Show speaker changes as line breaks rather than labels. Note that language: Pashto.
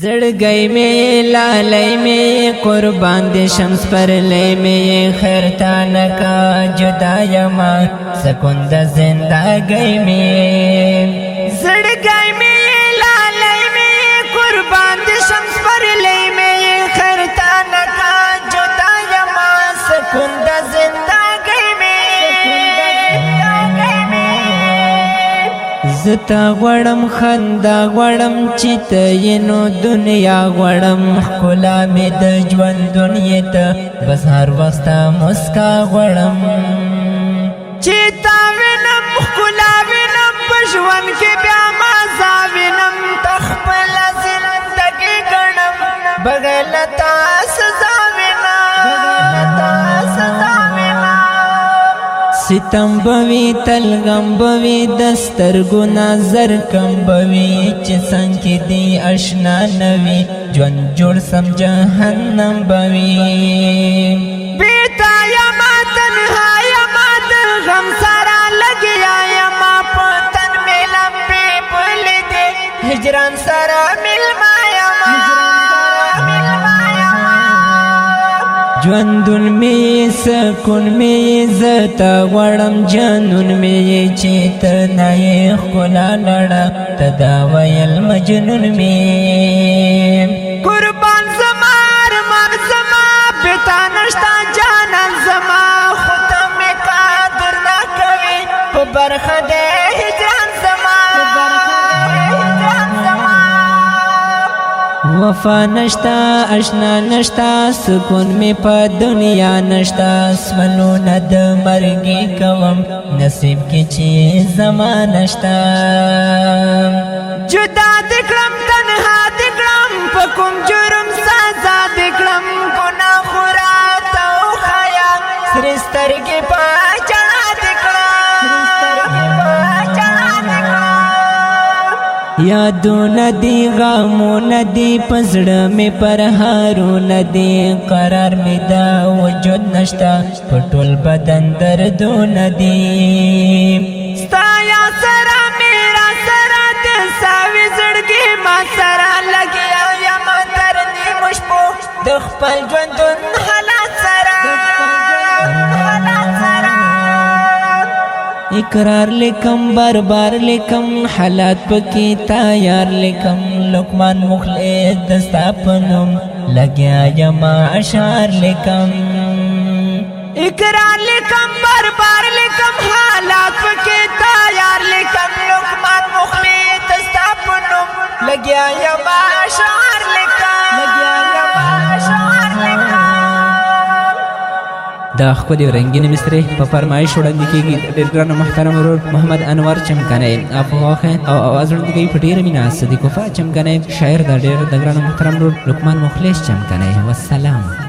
زړګی می لالی می قربان دی شمس پر لی می خیر تا نکا جدا یما سکون د زندگی می زړګی می لالی می قربان دی شمس پر لی می خیر تا نکا جدا یما سکون د زندگی می زتا غړم خندا غړم چې ته یې نو دنیا غړم ښکلا مې د ژوند دنیا ته بس هر وخت ستا مسکا غړم چې تا وینم ښکلا وینم په ژوند کې بیا مزه وینم ته خپله زندګي ګڼم بغیر له تا سزا ستم بوي تلغم بوي دسترګو نظر کم بوي چې څنګه دی آشنا نوي ژوند جوړ سم جهنم بوي بیتا یما تنها یما د غم سره لګیا یما پتن ملم په پل دې هجران سره ملما یما ژوندون می سکون می زتا غړم جنون می چې ته نه یې ښکلا لړه ته دا ویل مجنون می قربان زما ارمان زما بتا نشتا جانان زما خو ته مې قدر نه کوې په برخه د هجران زما وفا نشتا اشنا نشتا سکون می په دنیا نشتا سملونه د مرګي کوم نصیب کې چې زما نشتا جدا دکړم تنها دکړم په کوم جرم سزا دکړم ګناه خورات او خیا سر سترګې په چړا دکړم یادونه دی غمونه دی پزړه می پر هارونه دی قرار می دا وجود نشتا په ټول بدن دردونه دی ستا یا سره میرا سره د ساوي زړګي ما سره لګیا یم تر نیمو شپو د خپل ژوندون حالات سره اقرار لکم بربار لکم حالات پکی تیار لکم لقمان مخلص دستا پنم لگیا یما اشعار لکم اقرار لکم بربار لکم حالات پکی تیار لکم لقمان مخلص دستا پنم لگیا یما اشعار
دا خپل رنگین مصری په فرمایش وړاندې کیږي ډېر ګران محترم ورور محمد انور چمکنی افواخه او आवाज وړاندې کوي په ډېر مینه صدیق وفا چمکنی شاعر دا ډېر د ګران محترم ورور لقمان مخلص چمکنی والسلام